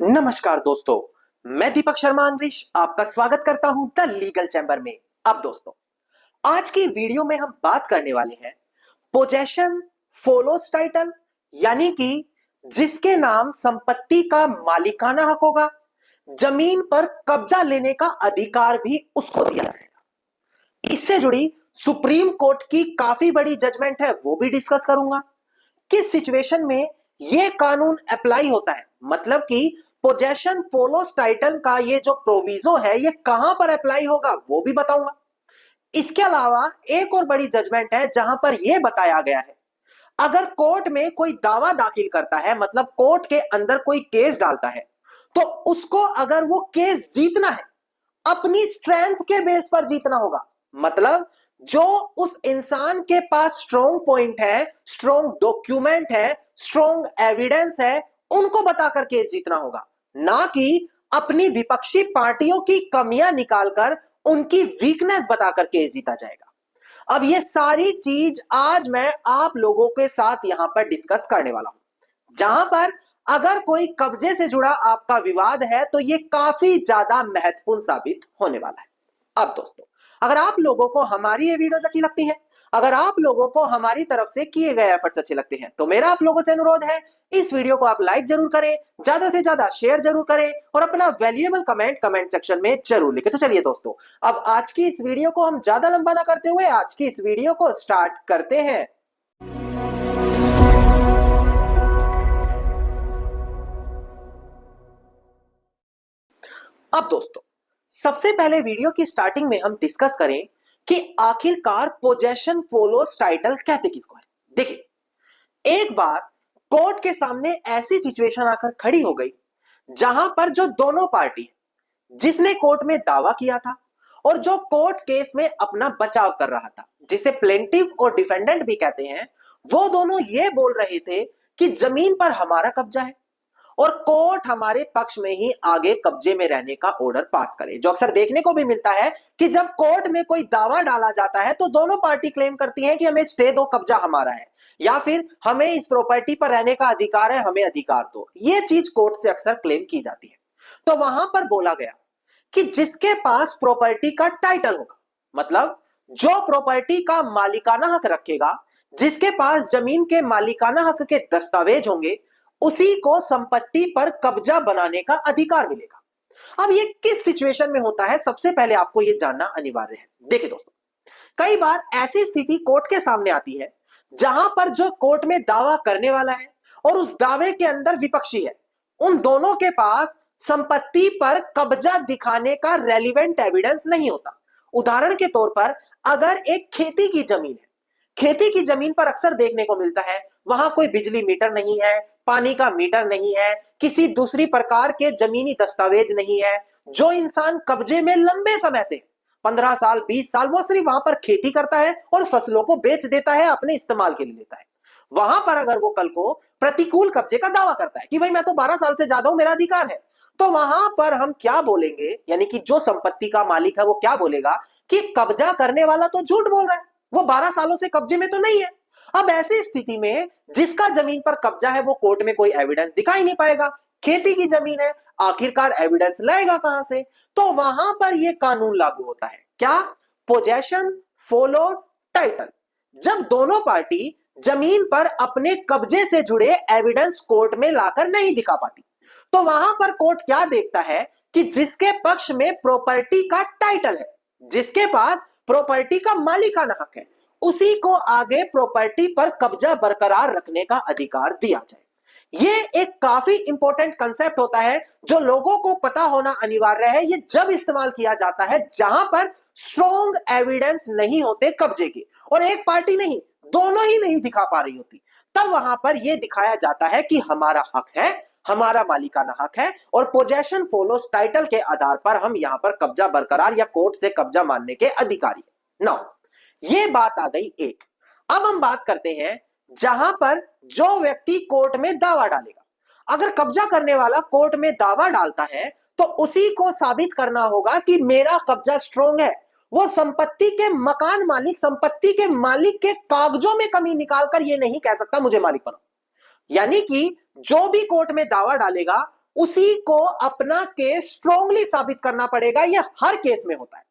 नमस्कार दोस्तों, मैं दीपक शर्मा अंग्रेज आपका स्वागत करता हूं द लीगल चैम्बर में। अब दोस्तों, आज की वीडियो में हम बात करने वाले हैं पोजेशन फॉलोज टाइटल, यानी कि जिसके नाम संपत्ति का मालिकाना हक होगा, जमीन पर कब्जा लेने का अधिकार भी उसको दिया जाएगा। इससे जुड़ी सुप्रीम कोर्ट की काफी बड़ी जजमेंट है, वो भी डिस्कस करूंगा। किस सिचुएशन में यह कानून अप्लाई होता है, मतलब कि पोजेशन फॉलोज टाइटल का ये जो प्रोविजो है ये कहां पर अप्लाई होगा वो भी बताऊंगा। इसके अलावा एक और बड़ी जजमेंट है जहां पर यह बताया गया है, अगर कोर्ट में कोई दावा दाखिल करता है, मतलब कोर्ट के अंदर कोई केस डालता है, तो उसको अगर वो केस जीतना है अपनी स्ट्रेंथ के बेस पर जीतना होगा। मतलब जो उस इंसान के पास स्ट्रॉन्ग पॉइंट है, स्ट्रॉन्ग डॉक्यूमेंट है, स्ट्रॉन्ग एविडेंस है, उनको बताकर केस जीतना होगा, ना कि अपनी विपक्षी पार्टियों की कमियां निकालकर उनकी वीकनेस बताकर केस जीता जाएगा। अब ये सारी चीज आज मैं आप लोगों के साथ यहां पर डिस्कस करने वाला हूं, जहां पर अगर कोई कब्जे से जुड़ा आपका विवाद है तो यह काफी ज्यादा महत्वपूर्ण साबित होने वाला है। अब दोस्तों, अगर आप लोगों को हमारी ये वीडियोस अच्छी लगती है, अगर आप लोगों को हमारी तरफ से किए गए एफर्ट्स अच्छे लगते हैं, तो मेरा आप लोगों से अनुरोध है, इस वीडियो को आप लाइक जरूर करें, ज्यादा से ज्यादा शेयर जरूर करें और अपना वैल्यूएबल कमेंट सेक्शन में जरूर लिखें। तो चलिए दोस्तों, अब आज की इस वीडियो को हम ज्यादा लंबा ना करते हुए आज की इस वीडियो को स्टार्ट करते हैं। अब दोस्तों, सबसे पहले वीडियो की स्टार्टिंग में हम डिस्कस करें कि आखिरकार पोजेशन फॉलोज टाइटल कहते किसको है। देखिए, एक बार कोर्ट के सामने ऐसी सिचुएशन आकर खड़ी हो गई जहां पर जो दोनों पार्टी, जिसने कोर्ट में दावा किया था और जो कोर्ट केस में अपना बचाव कर रहा था, जिसे प्लेंटिफ और डिफेंडेंट भी कहते हैं, वो दोनों ये बोल रहे थे कि जमीन पर हमारा कब्जा है और कोर्ट हमारे पक्ष में ही आगे कब्जे में रहने का ऑर्डर पास करे। जो अक्सर देखने को भी मिलता है कि जब कोर्ट में कोई दावा डाला जाता है तो दोनों पार्टी क्लेम करती हैं कि हमें स्टे दो, कब्जा हमारा है, या फिर हमें इस प्रॉपर्टी पर रहने का अधिकार है, हमें अधिकार दो। यह चीज कोर्ट से अक्सर क्लेम की जाती है। तो वहां पर बोला गया कि जिसके पास प्रॉपर्टी का टाइटल होगा, मतलब जो प्रॉपर्टी का मालिकाना हक रखेगा, जिसके पास जमीन के मालिकाना हक के दस्तावेज होंगे, उसी को संपत्ति पर कब्जा बनाने का अधिकार मिलेगा। अब ये किस सिचुएशन में होता है, सबसे पहले आपको ये जानना अनिवार्य है। देखिए दोस्तों, कई बार ऐसी स्थिति कोर्ट के सामने आती है जहां पर जो कोर्ट में दावा करने वाला है और उस दावे के अंदर विपक्षी है, उन दोनों के पास संपत्ति पर कब्जा दिखाने का रेलिवेंट एविडेंस नहीं होता। उदाहरण के तौर पर, अगर एक खेती की जमीन है, खेती की जमीन पर अक्सर देखने को मिलता है वहां कोई बिजली मीटर नहीं है, पानी का मीटर नहीं है, किसी दूसरी प्रकार के जमीनी दस्तावेज नहीं है। जो इंसान कब्जे में लंबे समय से 15 साल 20 साल वो सिर्फ वहां पर खेती करता है और फसलों को बेच देता है, अपने इस्तेमाल के लिए लेता है। वहां पर अगर वो कल को प्रतिकूल कब्जे का दावा करता है कि भाई मैं तो 12 साल से ज्यादा हूं, मेरा अधिकार है, तो वहां पर हम क्या बोलेंगे, यानी कि जो संपत्ति का मालिक है वो क्या बोलेगा कि कब्जा करने वाला तो झूठ बोल रहा है, वो 12 सालों से कब्जे में तो नहीं है। अब ऐसी स्थिति में जिसका जमीन पर कब्जा है वो कोर्ट में कोई एविडेंस दिखा ही नहीं पाएगा। खेती की जमीन है, आखिरकार एविडेंस लाएगा कहां से? तो वहां पर यह कानून लागू होता है, क्या? Possession follows title. जब दोनों पार्टी जमीन पर अपने कब्जे से जुड़े एविडेंस कोर्ट में लाकर नहीं दिखा पाती, तो वहां पर कोर्ट क्या देखता है कि जिसके पक्ष में प्रॉपर्टी का टाइटल है, जिसके पास प्रॉपर्टी का मालिकाना हक है, उसी को आगे प्रॉपर्टी पर कब्जा बरकरार रखने का अधिकार दिया जाए। यह एक काफी इंपॉर्टेंट कंसेप्ट होता है जो लोगों को पता होना अनिवार्य है। यह जब इस्तेमाल किया जाता है जहां पर स्ट्रॉन्ग एविडेंस नहीं होते कब्जे के, और एक पार्टी नहीं, दोनों ही नहीं दिखा पा रही होती, तब वहां पर यह दिखाया जाता है कि हमारा हक है, हमारा मालिकाना हक है, और पोजेशन फॉलोज टाइटल के आधार पर हम यहां पर कब्जा बरकरार या कोर्ट से कब्जा मानने के अधिकारी हैं। नाउ ये बात आ गई एक। अब हम बात करते हैं जहां पर जो व्यक्ति कोर्ट में दावा डालेगा। अगर कब्जा करने वाला कोर्ट में दावा डालता है तो उसी को साबित करना होगा कि मेरा कब्जा स्ट्रॉन्ग है। वो संपत्ति के मकान मालिक, संपत्ति के मालिक के कागजों में कमी निकालकर ये नहीं कह सकता मुझे मालिक बनाओ। यानी कि जो भी कोर्ट में दावा डालेगा उसी को अपना केस स्ट्रांगली साबित करना पड़ेगा। यह हर केस में होता है।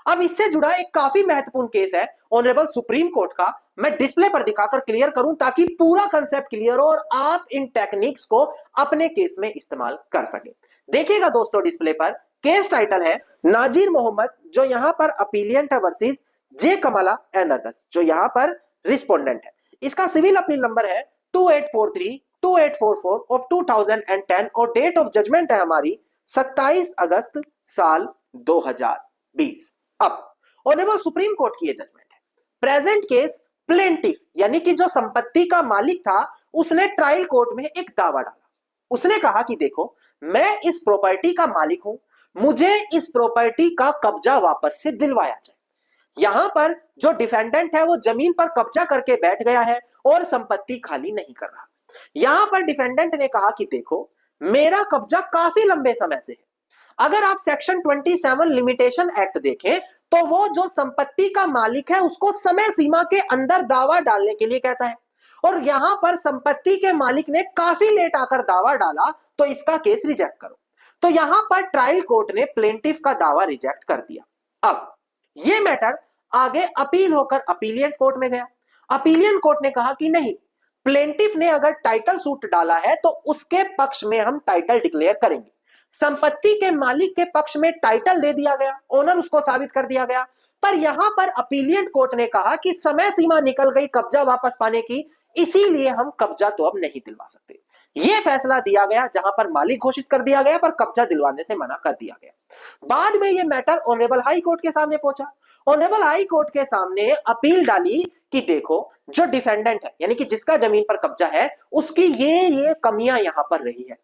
अब इससे जुड़ा एक काफी महत्वपूर्ण केस है ऑनरेबल सुप्रीम कोर्ट का। मैं डिस्प्ले पर दिखाकर क्लियर करूं ताकि पूरा कंसेप्ट क्लियर हो और आप इन टेक्निक्स को अपने केस में इस्तेमाल कर सके। देखिएगा दोस्तों, डिस्प्ले पर केस टाइटल है नाजिर मोहम्मद, जो यहां पर अपीलियंट है, versus J Kamla and others, जो यहां पर रिस्पोंडेंट है। इसका सिविल अपील नंबर है 2843-2844 ऑफ 2010 और डेट ऑफ जजमेंट है हमारी 27 अगस्त साल 2020। अब ऑनरेबल सुप्रीम कोर्ट की यह जजमेंट है। प्रेजेंट केस प्लेंटिफ यानी कि जो संपत्ति का मालिक था, उसने ट्रायल कोर्ट में एक दावा डाला। उसने कहा कि देखो, मैं इस प्रॉपर्टी का मालिक हूं, मुझे इस प्रॉपर्टी का कब्जा वापस से दिलवाया जाए। यहां पर जो डिफेंडेंट है वो जमीन पर कब्जा करके बैठ गया है और संपत्ति खाली नहीं कर रहा। यहां पर डिफेंडेंट ने कहा कि देखो, मेरा कब्जा काफी लंबे समय से है। अगर आप सेक्शन 27 लिमिटेशन एक्ट देखें तो वो जो संपत्ति का मालिक है उसको समय सीमा के अंदर दावा डालने के लिए कहता है, और यहां पर संपत्ति के मालिक ने काफी लेट आकर दावा डाला, तो इसका केस रिजेक्ट करो। तो यहां पर ट्रायल कोर्ट ने प्लेंटिफ का दावा रिजेक्ट कर दिया। अब यह मैटर आगे अपील होकर अपीलियंट कोर्ट में गया। अपीलियंट कोर्ट ने कहा कि नहीं, प्लेंटिफ ने अगर टाइटल सूट डाला है तो उसके पक्ष में हम टाइटल डिक्लेयर करेंगे। संपत्ति के मालिक के पक्ष में टाइटल दे दिया गया, ओनर उसको साबित कर दिया गया, पर यहां पर अपीलियंट कोर्ट ने कहा कि समय सीमा निकल गई कब्जा वापस पाने की, इसीलिए हम कब्जा तो अब नहीं दिलवा सकते। यह फैसला दिया गया, जहां पर मालिक घोषित कर दिया गया पर कब्जा दिलवाने से मना कर दिया गया। बाद में यह मैटर ऑनरेबल हाई कोर्ट के सामने पहुंचा। ऑनरेबल हाई कोर्ट के सामने अपील डाली कि देखो, जो डिफेंडेंट है यानी कि जिसका जमीन पर कब्जा है, उसकी ये कमियां यहां पर रही है,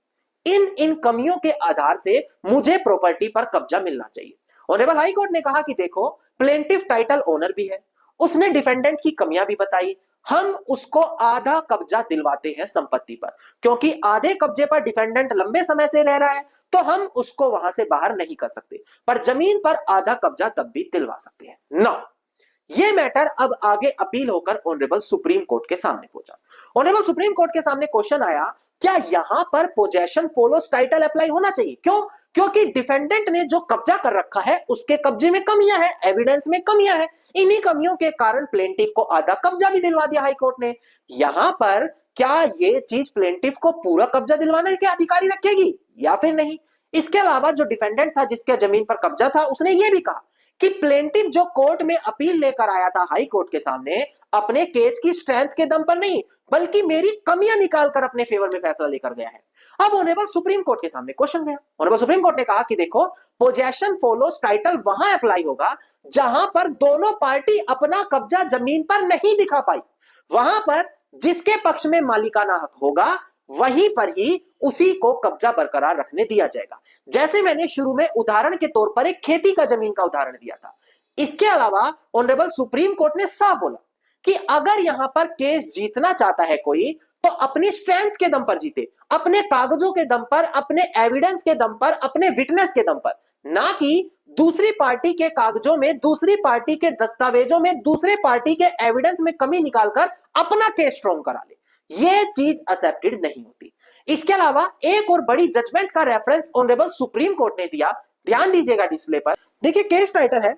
इन कमियों के आधार से मुझे प्रॉपर्टी पर कब्जा मिलना चाहिए। ऑनरेबल हाई कोर्ट ने कहा कि देखो, प्लेंटिफ टाइटल ओनर भी है, उसने डिफेंडेंट की कमियां भी बताई, हम उसको आधा कब्जा दिलवाते हैं संपत्ति पर, क्योंकि आधे कब्जे पर डिफेंडेंट लंबे समय से रह रहा है, तो हम उसको वहां से बाहर नहीं कर सकते, पर जमीन पर आधा कब्जा तब भी दिलवा सकते हैं। नौ, यह मैटर अब आगे अपील होकर ऑनरेबल सुप्रीम कोर्ट के सामने पहुंचा। ऑनरेबल सुप्रीम कोर्ट के सामने क्वेश्चन आया, क्या यहां पर पोजेशन फॉलोस टाइटल अप्लाई होना चाहिए? क्यों? क्योंकि डिफेंडेंट ने जो कब्जा कर रखा है उसके कब्जे में कमियां हैं, एविडेंस में कमियां हैं, इन्हीं कमियों के कारण प्लेंटिफ को आधा कब्जा भी दिलवा दिया हाई कोर्ट ने। यहां पर क्या ये चीज प्लेंटिफ को पूरा कब्जा दिलवाने के अधिकारी रखेगी या फिर नहीं? इसके अलावा जो डिफेंडेंट था जिसके जमीन पर कब्जा था, उसने ये भी कहा कि प्लेंटिफ जो कोर्ट में अपील लेकर आया था हाई कोर्ट के सामने, अपने केस की स्ट्रेंथ के दम पर नहीं, बल्कि मेरी कमियां निकालकर अपने फेवर में फैसला लेकर गया है। अब ऑनरेबल सुप्रीम कोर्ट के सामने क्वेश्चन गया। ऑनरेबल सुप्रीम कोर्ट ने कहा कि देखो, पोजेशन फॉलोस टाइटल वहां अप्लाई होगा जहां पर दोनों पार्टी अपना कब्जा जमीन पर नहीं दिखा पाई। वहां पर जिसके पक्ष में मालिकाना हक होगा, वहीं पर ही उसी को कब्जा बरकरार रखने दिया जाएगा। जैसे मैंने शुरू में उदाहरण के तौर पर एक खेती का जमीन का उदाहरण दिया था। इसके अलावा ऑनरेबल सुप्रीम कोर्ट ने साफ बोला कि अगर यहां पर केस जीतना चाहता है कोई, तो अपनी स्ट्रेंथ के दम पर जीते, अपने कागजों के दम पर, अपने एविडेंस के दम पर, अपने विटनेस के दम पर, ना कि दूसरी पार्टी के कागजों में, दूसरी पार्टी के दस्तावेजों में, दूसरे पार्टी के एविडेंस में कमी निकालकर अपना केस स्ट्रॉन्ग करा ले। यह चीज एक्सेप्टेड नहीं होती। इसके अलावा एक और बड़ी जजमेंट का रेफरेंस ऑनरेबल सुप्रीम कोर्ट ने दिया, ध्यान दीजिएगा डिस्प्ले पर। देखिए, केस टाइटल है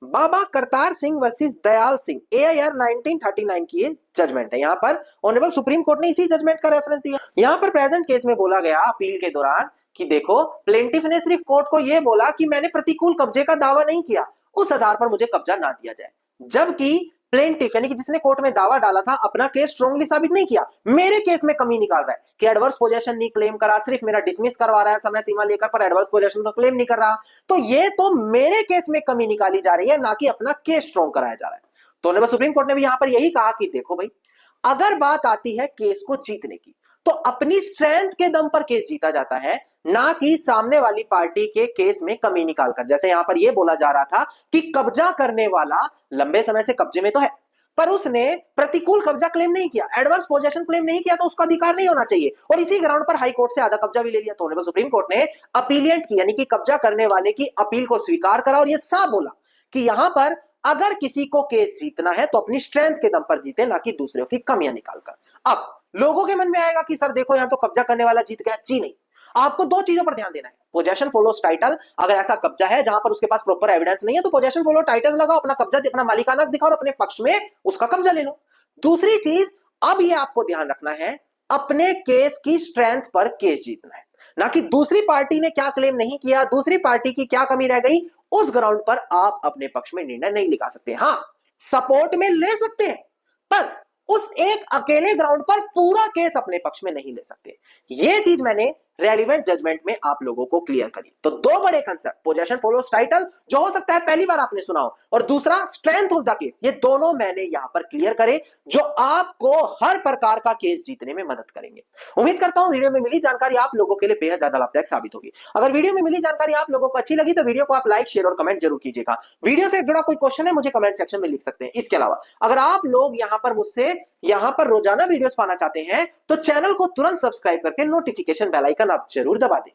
बाबा करतार सिंह वर्सेस दयाल सिंह, AIR 1939 की ये जजमेंट है। यहां पर ऑनरेबल सुप्रीम कोर्ट ने इसी जजमेंट का रेफरेंस दिया। यहां पर प्रेजेंट केस में बोला गया अपील के दौरान कि देखो, प्लेंटिफ ने सिर्फ कोर्ट को यह बोला कि मैंने प्रतिकूल कब्जे का दावा नहीं किया, उस आधार पर मुझे कब्जा ना दिया जाए, जबकि प्लेंटिफ यानी कि जिसने कोर्ट में दावा डाला था अपना केस स्ट्रांगली साबित नहीं किया, मेरे केस में कमी निकाल रहा है कि एडवर्स पोजेशन नहीं क्लेम करा, सिर्फ मेरा डिसमिस करवा रहा है समय सीमा लेकर, पर एडवर्स पोजेशन तो क्लेम नहीं कर रहा। तो ये तो मेरे केस में कमी निकाली जा रही है, ना कि अपना केस स्ट्रांग कराया जा रहा है। तो ऑनरेबल सुप्रीम कोर्ट ने भी यहां पर यही कहा कि देखो भाई, अगर बात आती है केस को जीतने की, तो अपनी स्ट्रेंथ के दम पर केस जीता जाता है, ना कि सामने वाली पार्टी के केस में कमी निकालकर। जैसे यहां पर यह बोला जा रहा था कि कब्जा करने वाला लंबे समय से कब्जे में तो है, पर उसने प्रतिकूल कब्जा क्लेम नहीं किया, एडवर्स पोजेशन क्लेम नहीं किया, तो उसका अधिकार नहीं होना चाहिए, और इसी ग्राउंड पर हाई कोर्ट से आधा कब्जा भी ले लिया। तो ऑनरेबल सुप्रीम कोर्ट ने अपीलियंट की यानी कि कब्जा करने वाले की अपील को स्वीकार करा और यह साफ बोला कि यहां पर अगर किसी को केस जीतना है तो अपनी स्ट्रेंथ के दम पर जीते, ना कि दूसरों की कमियां निकालकर। अब लोगों के मन में आएगा कि सर देखो, यहां तो कब्जा करने वाला जीत गया। जी नहीं, आपको दो चीजों पर ध्यान देना है, पोजेशन फॉलोज टाइटल, अगर ऐसा कब्जा है जहां पर उसके पास प्रॉपर एविडेंस नहीं है तो पोजेशन फॉलो टाइटल लगाओ, अपना कब्जा, अपना मालिकाना दिखाओ और अपने पक्ष में उसका कब्जा ले लो। दूसरी चीज, अब ये आपको ध्यान रखना है, अपने केस की स्ट्रेंथ पर केस जीतना है, ना कि दूसरी पार्टी ने क्या क्लेम नहीं किया, दूसरी पार्टी की क्या कमी रह गई, उस ग्राउंड पर आप अपने पक्ष में निर्णय नहीं लिखा सकते। हां, सपोर्ट में ले सकते हैं, पर उस एक अकेले ग्राउंड पर पूरा केस अपने पक्ष में नहीं ले सकते। यह चीज मैंने रेलिवेंट जजमेंट में आप लोगों को क्लियर करी। तो दो बड़े कंसेप्ट, पोजेशन फॉलोज टाइटल, जो हो सकता है पहली बार आपने सुना हो, और दूसरा स्ट्रेंथ ऑफ द केस, ये दोनों मैंने यहां पर क्लियर करे, जो आपको हर प्रकार का केस जीतने में मदद करेंगे। उम्मीद करता हूं वीडियो में मिली जानकारी आप लोगों के लिए बेहद ज्यादा लाभदायक साबित होगी। अगर वीडियो में मिली जानकारी आप लोगों को अच्छी लगी तो वीडियो को आप लाइक, शेयर और कमेंट जरूर कीजिएगा। वीडियो से जुड़ा कोई क्वेश्चन है मुझे कमेंट सेक्शन में लिख सकते हैं। इसके अलावा अगर आप लोग यहां पर मुझसे रोजाना वीडियोस पाना चाहते हैं तो चैनल को तुरंत सब्सक्राइब करके नोटिफिकेशन बेल आइकन आप जरूर दबा दें।